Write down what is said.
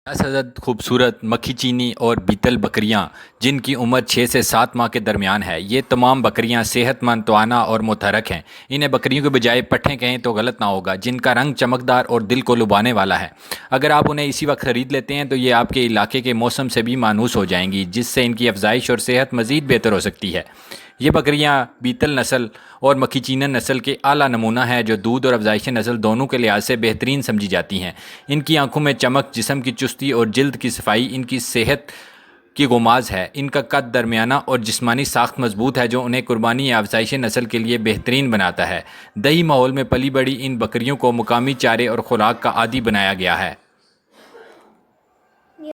असद खूबसूरत मक्खी चीनी और बीतल बकरियां जिनकी उम्र 6 से 7 माह के दरमियान है। ये तमाम बकरियां सेहतमंद, तवाना और मुतहरक हैं। इन्हें बकरियों के बजाय पट्ठे कहें तो गलत ना होगा, जिनका रंग चमकदार और दिल को लुभाने वाला है। अगर आप उन्हें इसी वक्त ख़रीद लेते हैं तो ये आपके इलाके के मौसम से भी मानूस हो जाएंगी, जिससे इनकी अफजाइश और सेहत मज़ीद बेहतर हो सकती है। ये बकरियां बीतल नस्ल और मक्खीचीनन नस्ल के आला नमूना है, जो दूध और अफजाइशी नस्ल दोनों के लिहाज से बेहतरीन समझी जाती हैं। इनकी आंखों में चमक, जिस्म की चुस्ती और जिल्द की सफाई इनकी सेहत की गोमाज है। इनका कद दरमियाना और जिस्मानी साख्त मजबूत है, जो उन्हें कुर्बानी या अफजाइशी नस्ल के लिए बेहतरीन बनाता है। दही माहौल में पली बड़ी इन बकरियों को मुकामी चारे और खुराक का आदी बनाया गया है।